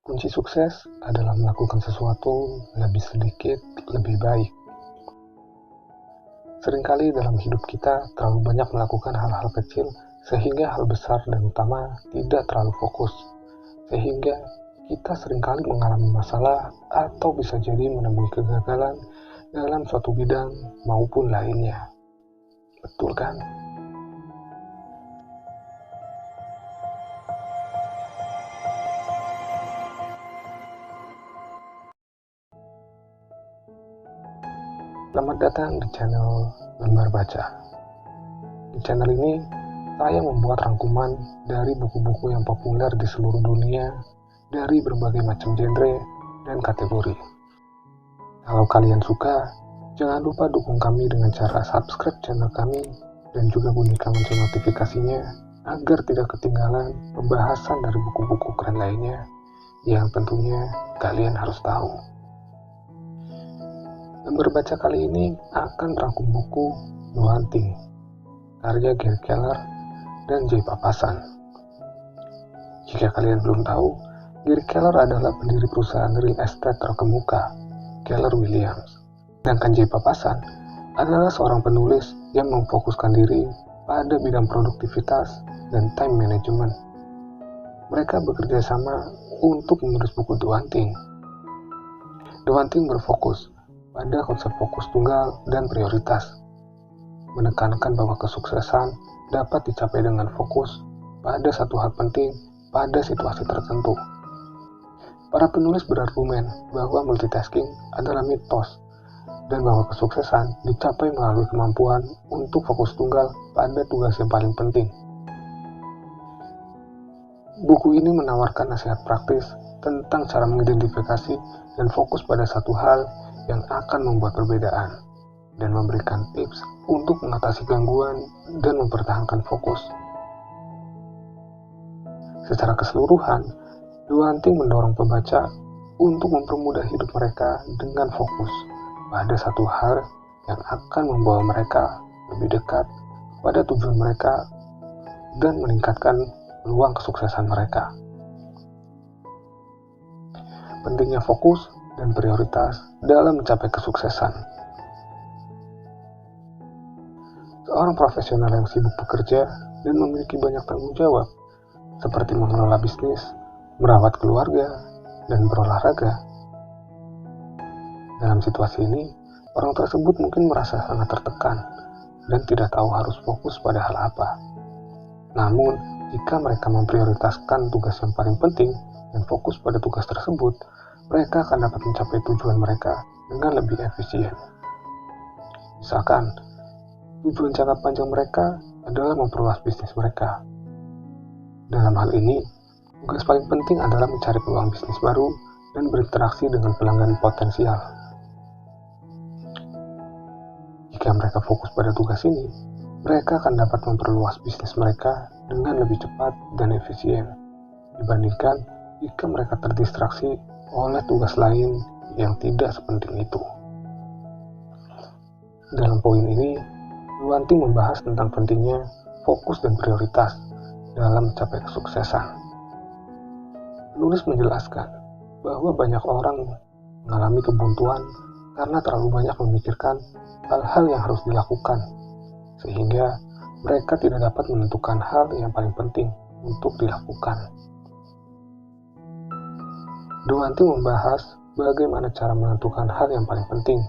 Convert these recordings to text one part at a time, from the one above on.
Kunci sukses adalah melakukan sesuatu lebih sedikit, lebih baik. Seringkali dalam hidup kita terlalu banyak melakukan hal-hal kecil sehingga hal besar dan utama tidak terlalu fokus. Sehingga kita seringkali mengalami masalah atau bisa jadi menemui kegagalan dalam suatu bidang maupun lainnya. Betul kan? Selamat datang di channel Lembar Baca. Di channel ini, saya membuat rangkuman dari buku-buku yang populer di seluruh dunia dari berbagai macam genre dan kategori. Kalau kalian suka, jangan lupa dukung kami dengan cara subscribe channel kami dan juga bunyikan lonceng notifikasinya agar tidak ketinggalan pembahasan dari buku-buku keren lainnya yang tentunya kalian harus tahu. Lembar baca kali ini akan merangkum buku The Hunting, karya Gary Keller dan Jay Papasan. Jika kalian belum tahu, Gary Keller adalah pendiri perusahaan real estate terkemuka, Keller Williams. Sedangkan Jay Papasan adalah seorang penulis yang memfokuskan diri pada bidang produktivitas dan time management. Mereka bekerja sama untuk menulis buku The Hunting. The Hunting berfokus pada konsep fokus tunggal dan prioritas, menekankan bahwa kesuksesan dapat dicapai dengan fokus pada satu hal penting pada situasi tertentu. Para penulis berargumen bahwa multitasking adalah mitos dan bahwa kesuksesan dicapai melalui kemampuan untuk fokus tunggal pada tugas yang paling penting. Buku ini menawarkan nasihat praktis tentang cara mengidentifikasi dan fokus pada satu hal yang akan membuat perbedaan, dan memberikan tips untuk mengatasi gangguan dan mempertahankan fokus. Secara keseluruhan, The Hunting mendorong pembaca untuk mempermudah hidup mereka dengan fokus pada satu hal yang akan membawa mereka lebih dekat pada tujuan mereka dan meningkatkan peluang kesuksesan mereka. Pentingnya fokus dan prioritas dalam mencapai kesuksesan. Seorang profesional yang sibuk bekerja dan memiliki banyak tanggung jawab, seperti mengelola bisnis, merawat keluarga, dan berolahraga. Dalam situasi ini, orang tersebut mungkin merasa sangat tertekan dan tidak tahu harus fokus pada hal apa. Namun, jika mereka memprioritaskan tugas yang paling penting dan fokus pada tugas tersebut, mereka akan dapat mencapai tujuan mereka dengan lebih efisien. Misalkan, tujuan jangka panjang mereka adalah memperluas bisnis mereka. Dalam hal ini, tugas paling penting adalah mencari peluang bisnis baru dan berinteraksi dengan pelanggan potensial. Jika mereka fokus pada tugas ini, mereka akan dapat memperluas bisnis mereka dengan lebih cepat dan efisien, dibandingkan jika mereka terdistraksi oleh tugas lain yang tidak sepenting itu. Dalam poin ini, The Hunting membahas tentang pentingnya fokus dan prioritas dalam mencapai kesuksesan. Penulis menjelaskan bahwa banyak orang mengalami kebuntuan karena terlalu banyak memikirkan hal-hal yang harus dilakukan, sehingga mereka tidak dapat menentukan hal yang paling penting untuk dilakukan. The Hunting membahas bagaimana cara menentukan hal yang paling penting,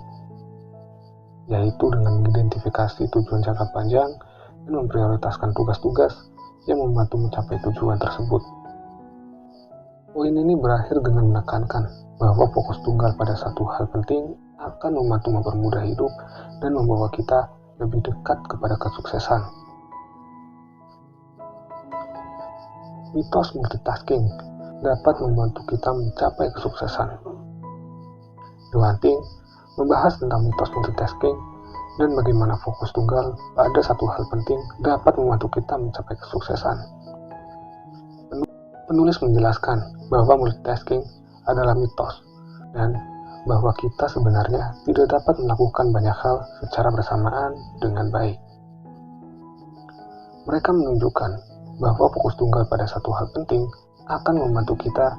yaitu dengan mengidentifikasi tujuan jangka panjang dan memprioritaskan tugas-tugas yang membantu mencapai tujuan tersebut. Poin ini berakhir dengan menekankan bahwa fokus tunggal pada satu hal penting akan membantu mempermudah hidup dan membawa kita lebih dekat kepada kesuksesan. Mitos multitasking dapat membantu kita mencapai kesuksesan. The Hunting membahas tentang mitos multitasking dan bagaimana fokus tunggal pada satu hal penting dapat membantu kita mencapai kesuksesan. Penulis menjelaskan bahwa multitasking adalah mitos dan bahwa kita sebenarnya tidak dapat melakukan banyak hal secara bersamaan dengan baik. Mereka menunjukkan bahwa fokus tunggal pada satu hal penting akan membantu kita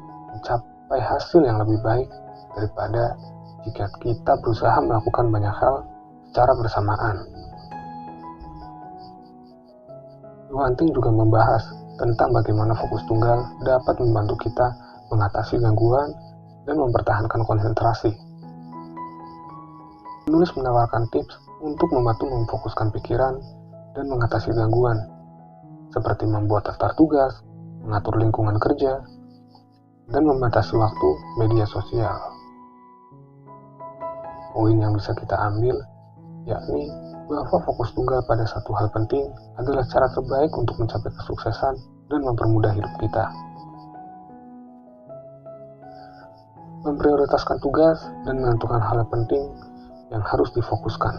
mencapai hasil yang lebih baik daripada jika kita berusaha melakukan banyak hal secara bersamaan. Hunting juga membahas tentang bagaimana fokus tunggal dapat membantu kita mengatasi gangguan dan mempertahankan konsentrasi. Penulis menawarkan tips untuk membantu memfokuskan pikiran dan mengatasi gangguan, seperti membuat daftar tugas, mengatur lingkungan kerja, dan membatasi waktu media sosial. Poin yang bisa kita ambil yakni bahwa fokus tunggal pada satu hal penting adalah cara terbaik untuk mencapai kesuksesan dan mempermudah hidup kita. Memprioritaskan tugas dan menentukan hal penting yang harus difokuskan.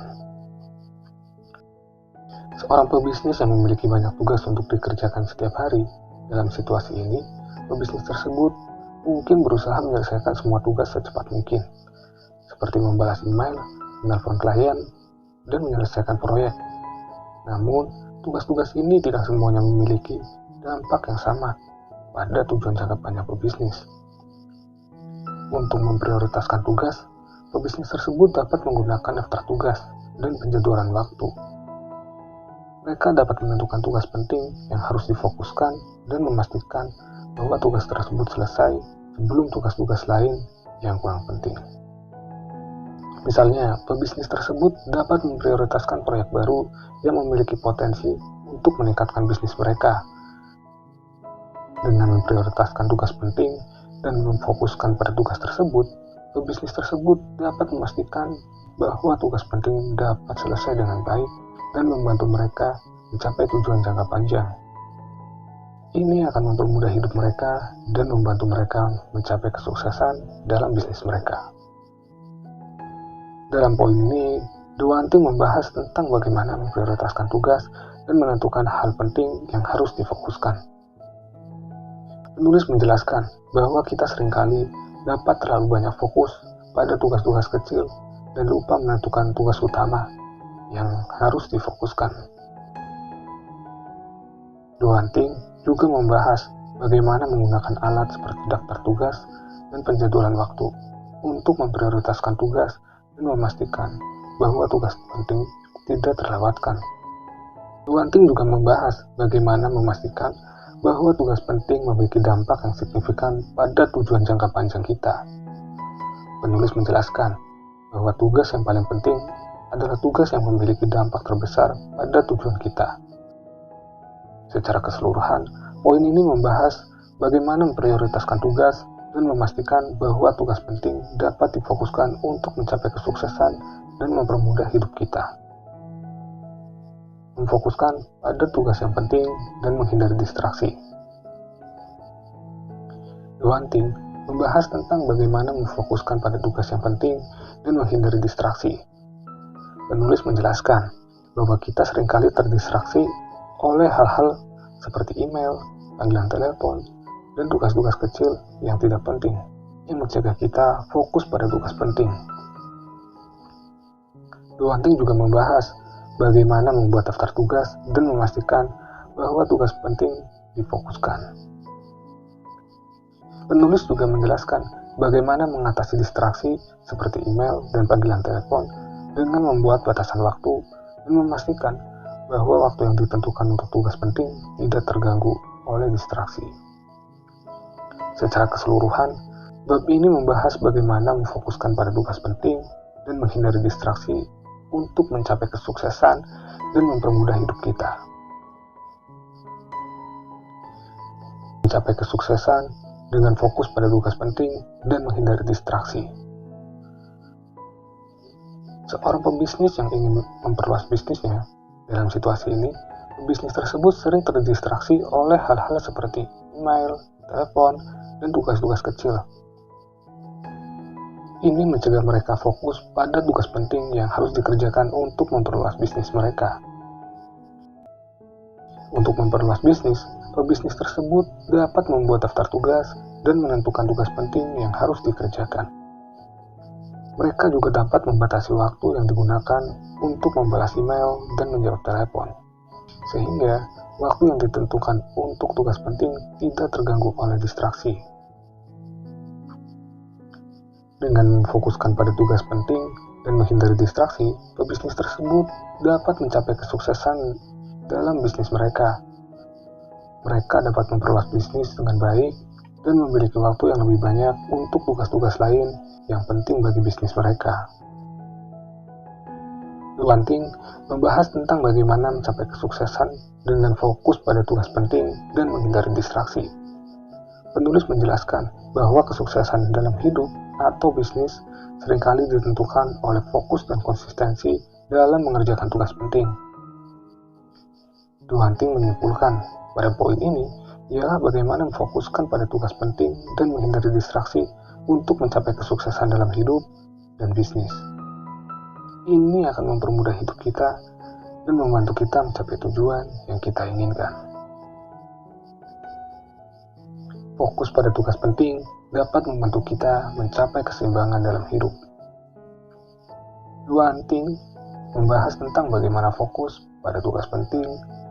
Seorang pebisnis yang memiliki banyak tugas untuk dikerjakan setiap hari, dalam situasi ini, pebisnis tersebut mungkin berusaha menyelesaikan semua tugas secepat mungkin, seperti membalas email, menelpon klien, dan menyelesaikan proyek. Namun, tugas-tugas ini tidak semuanya memiliki dampak yang sama pada tujuan jangka panjang pebisnis. Untuk memprioritaskan tugas, pebisnis tersebut dapat menggunakan daftar tugas dan penjadwalan waktu. Mereka dapat menentukan tugas penting yang harus difokuskan dan memastikan bahwa tugas tersebut selesai sebelum tugas-tugas lain yang kurang penting. Misalnya, pebisnis tersebut dapat memprioritaskan proyek baru yang memiliki potensi untuk meningkatkan bisnis mereka. Dengan memprioritaskan tugas penting dan memfokuskan pada tugas tersebut, pebisnis tersebut dapat memastikan bahwa tugas penting dapat selesai dengan baik dan membantu mereka mencapai tujuan jangka panjang. Ini akan mempermudah hidup mereka dan membantu mereka mencapai kesuksesan dalam bisnis mereka. Dalam poin ini, Hunting membahas tentang bagaimana memprioritaskan tugas dan menentukan hal penting yang harus difokuskan. Penulis menjelaskan bahwa kita seringkali dapat terlalu banyak fokus pada tugas-tugas kecil dan lupa menentukan tugas utama yang harus difokuskan. Hunting juga membahas bagaimana menggunakan alat seperti daftar tugas dan penjadwalan waktu untuk memprioritaskan tugas dan memastikan bahwa tugas penting tidak terlewatkan. Hunting juga membahas bagaimana memastikan bahwa tugas penting memiliki dampak yang signifikan pada tujuan jangka panjang kita. Penulis menjelaskan bahwa tugas yang paling penting adalah tugas yang memiliki dampak terbesar pada tujuan kita. Secara keseluruhan, poin ini membahas bagaimana memprioritaskan tugas dan memastikan bahwa tugas penting dapat difokuskan untuk mencapai kesuksesan dan mempermudah hidup kita. Memfokuskan pada tugas yang penting dan menghindari distraksi. Hunting membahas tentang bagaimana memfokuskan pada tugas yang penting dan menghindari distraksi. Penulis menjelaskan bahwa kita seringkali terdistraksi oleh hal-hal seperti email, panggilan telepon, dan tugas-tugas kecil yang tidak penting, yang mencegah kita fokus pada tugas penting. Hunting juga membahas bagaimana membuat daftar tugas dan memastikan bahwa tugas penting difokuskan. Penulis juga menjelaskan bagaimana mengatasi distraksi seperti email dan panggilan telepon dengan membuat batasan waktu dan memastikan bahwa waktu yang ditentukan untuk tugas penting tidak terganggu oleh distraksi. Secara keseluruhan, bab ini membahas bagaimana memfokuskan pada tugas penting dan menghindari distraksi untuk mencapai kesuksesan dan mempermudah hidup kita. Mencapai kesuksesan dengan fokus pada tugas penting dan menghindari distraksi. Seorang pebisnis yang ingin memperluas bisnisnya, dalam situasi ini, pebisnis tersebut sering terdistraksi oleh hal-hal seperti email, telepon, dan tugas-tugas kecil. Ini mencegah mereka fokus pada tugas penting yang harus dikerjakan untuk memperluas bisnis mereka. Untuk memperluas bisnis, pebisnis tersebut dapat membuat daftar tugas dan menentukan tugas penting yang harus dikerjakan. Mereka juga dapat membatasi waktu yang digunakan untuk membalas email dan menjawab telepon, sehingga waktu yang ditentukan untuk tugas penting tidak terganggu oleh distraksi. Dengan memfokuskan pada tugas penting dan menghindari distraksi, pebisnis tersebut dapat mencapai kesuksesan dalam bisnis mereka. Mereka dapat memperluas bisnis dengan baik dan memiliki waktu yang lebih banyak untuk tugas-tugas lain yang penting bagi bisnis mereka. Luanting membahas tentang bagaimana mencapai kesuksesan dengan fokus pada tugas penting dan menghindari distraksi. Penulis menjelaskan bahwa kesuksesan dalam hidup atau bisnis seringkali ditentukan oleh fokus dan konsistensi dalam mengerjakan tugas penting. Luanting menyimpulkan pada poin ini ialah bagaimana memfokuskan pada tugas penting dan menghindari distraksi untuk mencapai kesuksesan dalam hidup dan bisnis. Ini akan mempermudah hidup kita dan membantu kita mencapai tujuan yang kita inginkan. Fokus pada tugas penting dapat membantu kita mencapai keseimbangan dalam hidup. Luanting membahas tentang bagaimana fokus pada tugas penting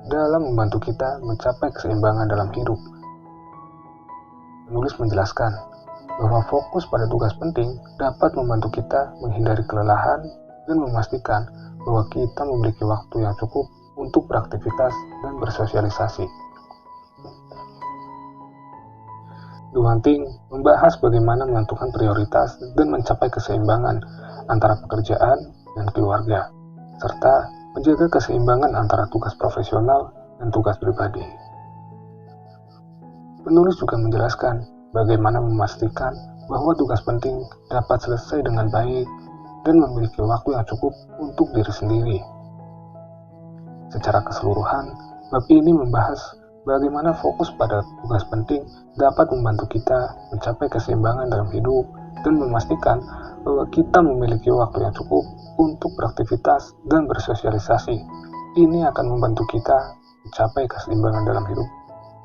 dalam membantu kita mencapai keseimbangan dalam hidup. Penulis menjelaskan bahwa fokus pada tugas penting dapat membantu kita menghindari kelelahan dan memastikan bahwa kita memiliki waktu yang cukup untuk beraktivitas dan bersosialisasi. Luanting membahas bagaimana menentukan prioritas dan mencapai keseimbangan antara pekerjaan dan keluarga, serta menjaga keseimbangan antara tugas profesional dan tugas pribadi. Penulis juga menjelaskan bagaimana memastikan bahwa tugas penting dapat selesai dengan baik dan memiliki waktu yang cukup untuk diri sendiri. Secara keseluruhan, bab ini membahas bagaimana fokus pada tugas penting dapat membantu kita mencapai keseimbangan dalam hidup dan memastikan bahwa kita memiliki waktu yang cukup untuk beraktivitas dan bersosialisasi. Ini akan membantu kita mencapai keseimbangan dalam hidup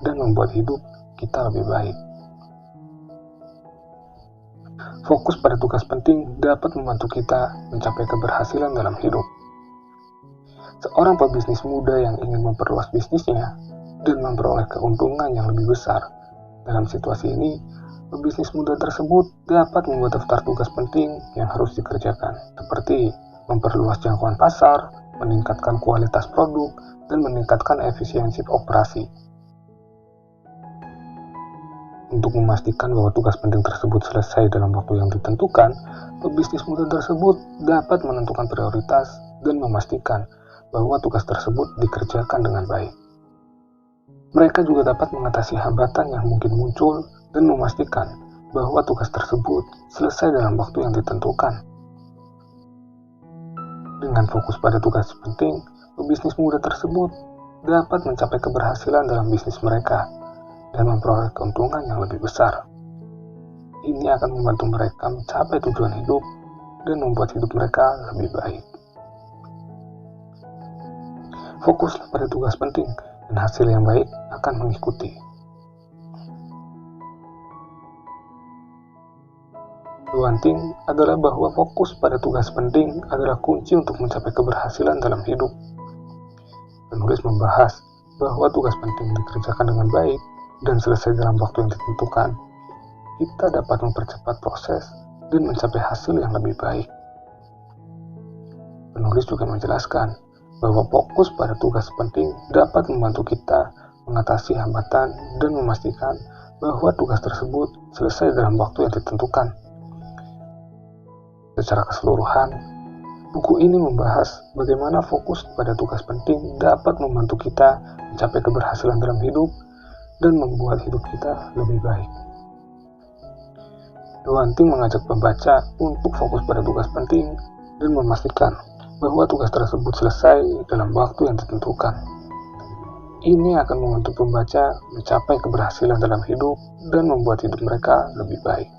dan membuat hidup kita lebih baik. Fokus pada tugas penting dapat membantu kita mencapai keberhasilan dalam hidup. Seorang pebisnis muda yang ingin memperluas bisnisnya dan memperoleh keuntungan yang lebih besar. Dalam situasi ini, pebisnis muda tersebut dapat membuat daftar tugas penting yang harus dikerjakan, seperti memperluas jangkauan pasar, meningkatkan kualitas produk, dan meningkatkan efisiensi operasi. Untuk memastikan bahwa tugas penting tersebut selesai dalam waktu yang ditentukan, pebisnis muda tersebut dapat menentukan prioritas dan memastikan bahwa tugas tersebut dikerjakan dengan baik. Mereka juga dapat mengatasi hambatan yang mungkin muncul dan memastikan bahwa tugas tersebut selesai dalam waktu yang ditentukan. Dengan fokus pada tugas penting, pebisnis muda tersebut dapat mencapai keberhasilan dalam bisnis mereka dan memperoleh keuntungan yang lebih besar. Ini akan membantu mereka mencapai tujuan hidup dan membuat hidup mereka lebih baik. Fokuslah pada tugas penting dan hasil yang baik akan mengikuti. Luanting adalah bahwa fokus pada tugas penting adalah kunci untuk mencapai keberhasilan dalam hidup. Penulis membahas bahwa tugas penting dikerjakan dengan baik dan selesai dalam waktu yang ditentukan. Kita dapat mempercepat proses dan mencapai hasil yang lebih baik. Penulis juga menjelaskan bahwa fokus pada tugas penting dapat membantu kita mengatasi hambatan dan memastikan bahwa tugas tersebut selesai dalam waktu yang ditentukan. Secara keseluruhan, buku ini membahas bagaimana fokus pada tugas penting dapat membantu kita mencapai keberhasilan dalam hidup dan membuat hidup kita lebih baik. Luanting mengajak pembaca untuk fokus pada tugas penting dan memastikan bahwa tugas tersebut selesai dalam waktu yang ditentukan. Ini akan membantu pembaca mencapai keberhasilan dalam hidup dan membuat hidup mereka lebih baik.